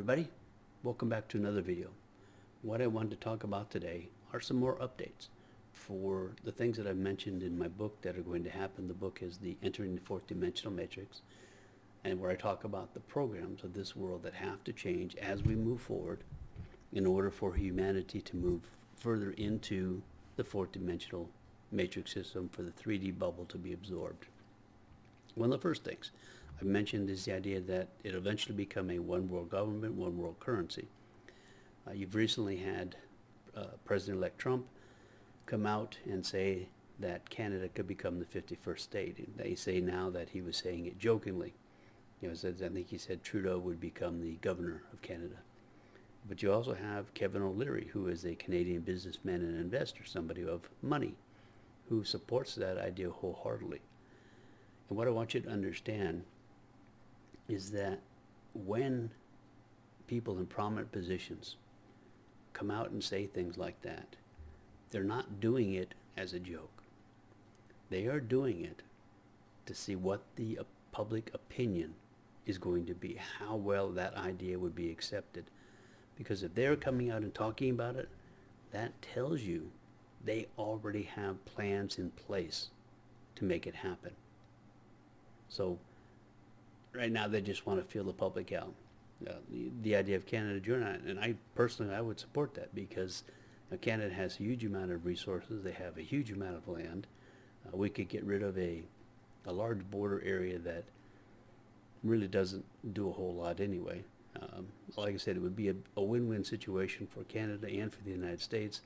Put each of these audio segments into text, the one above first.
everybody, welcome back to another video. What I wanted to talk about today are some more updates for the things that I've mentioned in my book that are going to happen. The book is the Entering the Fourth Dimensional Matrix, and where I talk about the programs of this world that have to change as we move forward in order for humanity to move further into the fourth dimensional matrix system for the 3D bubble to be absorbed. One of the first things I mentioned is the idea that it'll eventually become a one world government, one world currency. You've recently had President-elect Trump come out and say that Canada could become the 51st state. They say now that he was saying it jokingly. I think he said Trudeau would become the governor of Canada. But you also have Kevin O'Leary, who is a Canadian businessman and investor, somebody of money, who supports that idea wholeheartedly. And what I want you to understand is that when people in prominent positions come out and say things like that, they're not doing it as a joke. They are doing it to see what the public opinion is going to be, how well that idea would be accepted. Because if they're coming out and talking about it, that tells you they already have plans in place to make it happen. So right now they just want to feel the public out. The idea of Canada joining, and I personally would support that, because Canada has a huge amount of resources. They have a huge amount of land. We could get rid of a large border area that really doesn't do a whole lot anyway. Like I said, it would be a win-win situation for Canada and for the United States.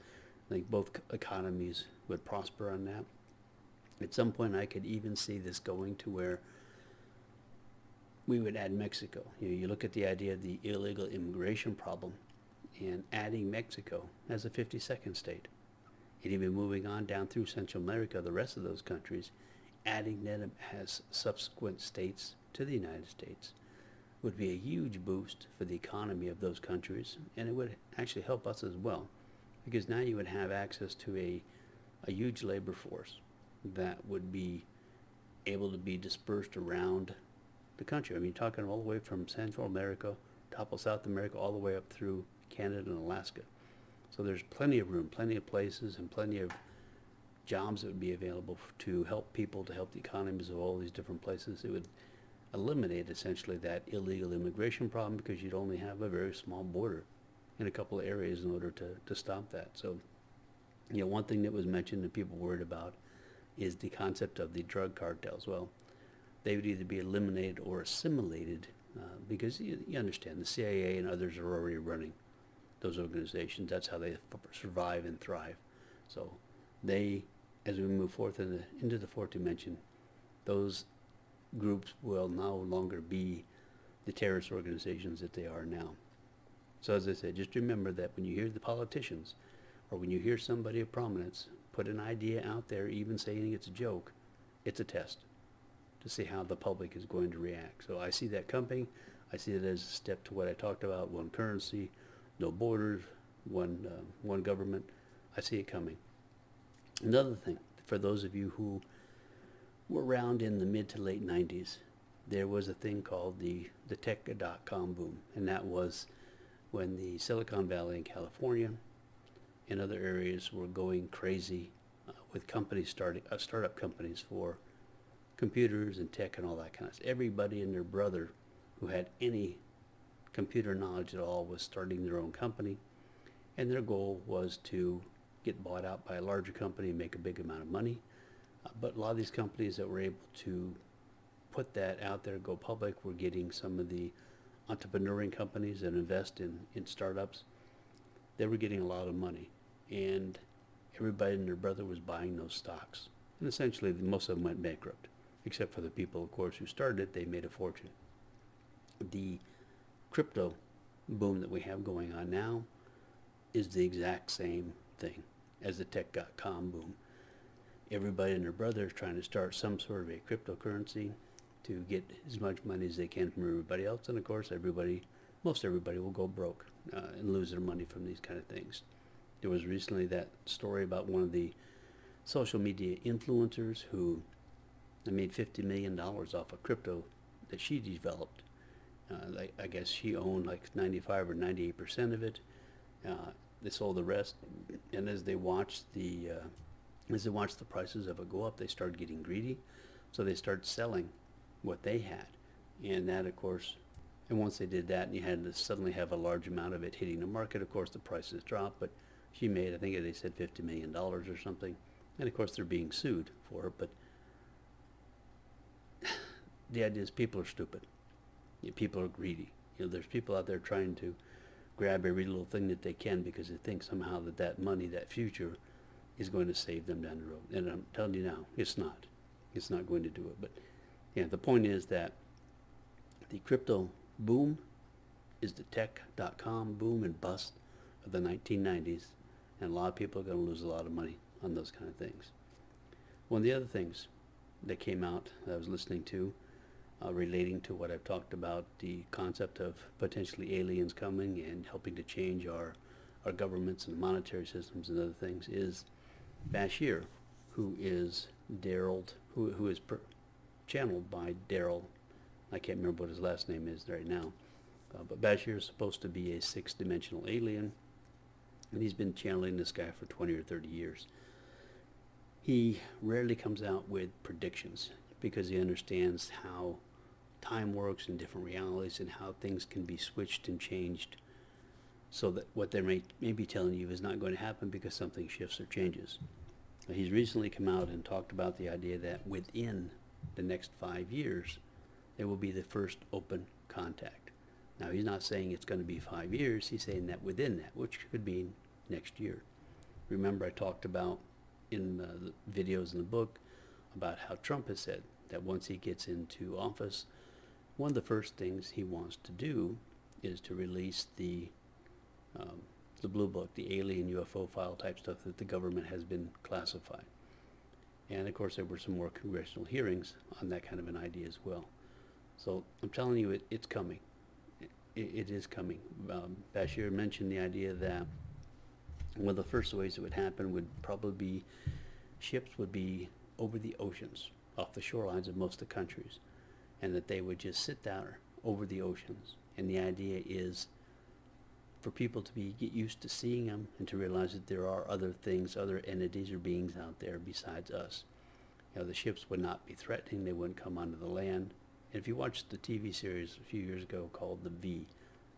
I think both economies would prosper on that. At some point I could even see this going to where we would add Mexico. You look at the idea of the illegal immigration problem and adding Mexico as a 52nd state. And even moving on down through Central America, the rest of those countries, adding them as subsequent states to the United States would be a huge boost for the economy of those countries, and it would actually help us as well, because now you would have access to a huge labor force that would be able to be dispersed around the country. I mean, talking all the way from Central America, top of South America, all the way up through Canada and Alaska. So there's plenty of room, plenty of places, and plenty of jobs that would be available to help people, to help the economies of all these different places. It would eliminate essentially that illegal immigration problem, because you'd only have a very small border in a couple of areas in order to stop that. So, one thing that was mentioned that people worried about is the concept of the drug cartels. Well, they would either be eliminated or assimilated, because you understand the CIA and others are already running those organizations. That's how they survive and thrive. So they, as we move forth into the fourth dimension, those groups will no longer be the terrorist organizations that they are now. So as I said, just remember that when you hear the politicians, or when you hear somebody of prominence put an idea out there, even saying it's a joke, it's a test to see how the public is going to react. So I see that coming. I see it as a step to what I talked about: one currency, no borders, one government. I see it coming. Another thing, for those of you who were around in the mid to late 90s, there was a thing called the tech.com boom, and that was when the Silicon Valley in California and other areas were going crazy with companies startup companies for computers and tech and all that kind of stuff. Everybody and their brother who had any computer knowledge at all was starting their own company, and their goal was to get bought out by a larger company and make a big amount of money. But a lot of these companies that were able to put that out there, go public, were getting some of the entrepreneuring companies that invest in startups. They were getting a lot of money, and everybody and their brother was buying those stocks. And essentially, most of them went bankrupt, except for the people, of course, who started it. They made a fortune. The crypto boom that we have going on now is the exact same thing as the tech.com boom. Everybody and their brother is trying to start some sort of a cryptocurrency to get as much money as they can from everybody else. And of course, most everybody will go broke and lose their money from these kind of things. There was recently that story about one of the social media influencers who made $50 million off of crypto that she developed. I guess she owned like 95 or 98% of it. They sold the rest, and as they watched the prices of it go up, they started getting greedy, so they started selling what they had, and that, of course, and once they did that, and you had to suddenly have a large amount of it hitting the market, of course, the prices dropped. But she made, I think they said $50 million or something, and of course they're being sued for it. But the idea is people are stupid. People are greedy. There's people out there trying to grab every little thing that they can because they think somehow that money, that future, is going to save them down the road. And I'm telling you now, it's not. It's not going to do it. But yeah, the point is that the crypto boom is the tech.com boom and bust of the 1990s, and a lot of people are going to lose a lot of money on those kind of things. One of the other things that came out that I was listening to, relating to what I've talked about, the concept of potentially aliens coming and helping to change our governments and monetary systems and other things, is Bashir, who is who is channeled by Daryl. I can't remember what his last name is right now. But Bashir is supposed to be a sixth-dimensional alien, and he's been channeling this guy for 20 or 30 years. He rarely comes out with predictions because he understands how time works in different realities and how things can be switched and changed, so that what they may be telling you is not going to happen because something shifts or changes. He's recently come out and talked about the idea that within the next 5 years, there will be the first open contact. Now, he's not saying it's going to be 5 years. He's saying that within that, which could mean next year. Remember, I talked about in the videos in the book about how Trump has said that once he gets into office, one of the first things he wants to do is to release the blue book, the alien UFO file type stuff that the government has been classified. And of course, there were some more congressional hearings on that kind of an idea as well. So I'm telling you, it's coming. It is coming. Bashir mentioned the idea that one of the first ways it would happen would probably be ships would be over the oceans, off the shorelines of most of the countries, and that they would just sit there over the oceans. And the idea is for people to get used to seeing them and to realize that there are other things, other entities or beings out there besides us. The ships would not be threatening. They wouldn't come onto the land. And if you watched the TV series a few years ago called The V,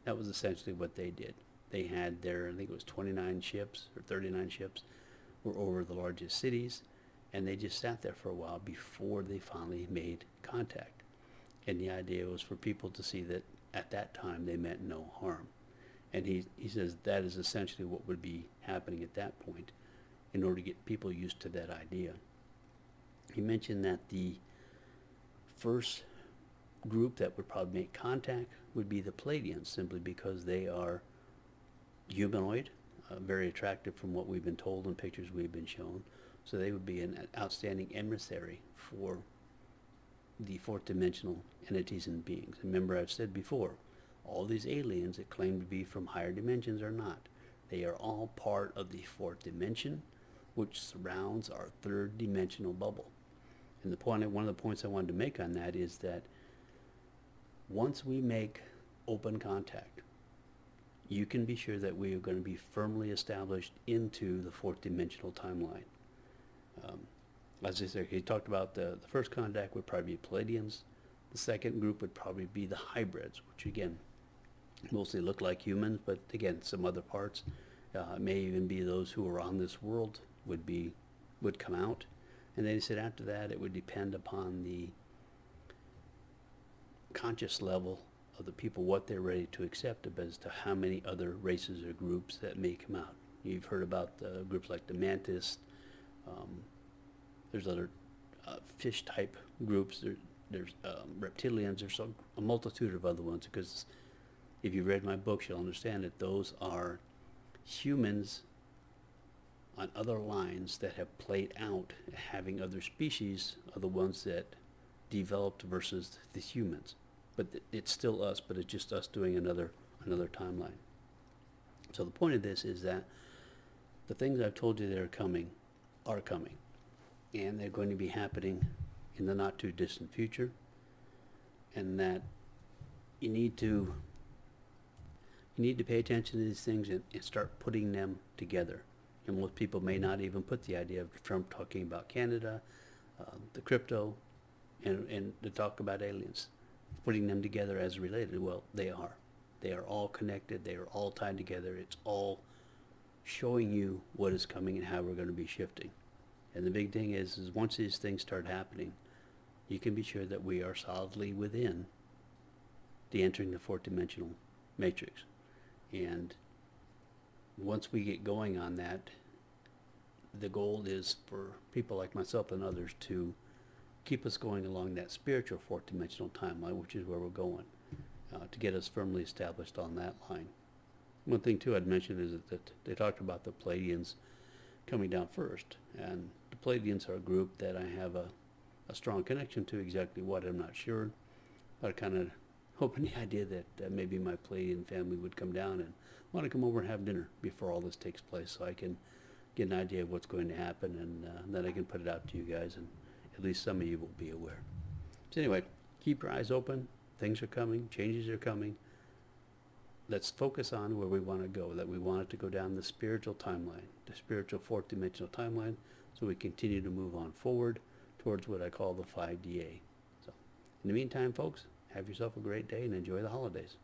that was essentially what they did. They had I think it was 29 ships or 39 ships were over the largest cities, and they just sat there for a while before they finally made contact. And the idea was for people to see that at that time they meant no harm. And he says that is essentially what would be happening at that point in order to get people used to that idea. He mentioned that the first group that would probably make contact would be the Palladians, simply because they are humanoid, very attractive from what we've been told in pictures we've been shown. So they would be an outstanding emissary for the fourth dimensional entities and beings. Remember, I've said before, all these aliens that claim to be from higher dimensions are not. They are all part of the fourth dimension, which surrounds our third dimensional bubble. And one of the points I wanted to make on that is that once we make open contact, you can be sure that we are going to be firmly established into the fourth dimensional timeline. As I said, he talked about the first contact would probably be Palladians. The second group would probably be the hybrids, which again, mostly look like humans, but again, some other parts. It may even be those who are on this world would come out. And then he said after that, it would depend upon the conscious level of the people, what they're ready to accept as to how many other races or groups that may come out. You've heard about groups like the mantis. There's other fish type groups. There's reptilians. There's a multitude of other ones, because if you've read my books, you'll understand that those are humans on other lines that have played out having other species are the ones that developed versus the humans. But it's still us, but it's just us doing another timeline. So the point of this is that the things I've told you that are coming, and they're going to be happening in the not too distant future, and that you need to pay attention to these things and start putting them together. And most people may not even put the idea of Trump talking about Canada, the crypto, and the talk about aliens, putting them together as related. Well, they are. They are all connected. They are all tied together. It's all showing you what is coming and how we're going to be shifting. And the big thing is once these things start happening, you can be sure that we are solidly within the entering the fourth dimensional matrix. And once we get going on that, the goal is for people like myself and others to keep us going along that spiritual fourth dimensional timeline, which is where we're going, to get us firmly established on that line. One thing too I'd mention is that they talked about the Pleiadians coming down first, and the Pleiadians are a group that I have a strong connection to. Exactly what, I'm not sure, but I kind of hoping the idea that maybe my Pleiadian family would come down and want to come over and have dinner before all this takes place, so I can get an idea of what's going to happen, and then I can put it out to you guys, and at least some of you will be aware. So anyway, keep your eyes open. Things are coming. Changes are coming. Let's focus on where we want to go, that we want it to go down the spiritual timeline, the spiritual fourth dimensional timeline, so we continue to move on forward towards what I call the 5DA. So in the meantime, folks, have yourself a great day and enjoy the holidays.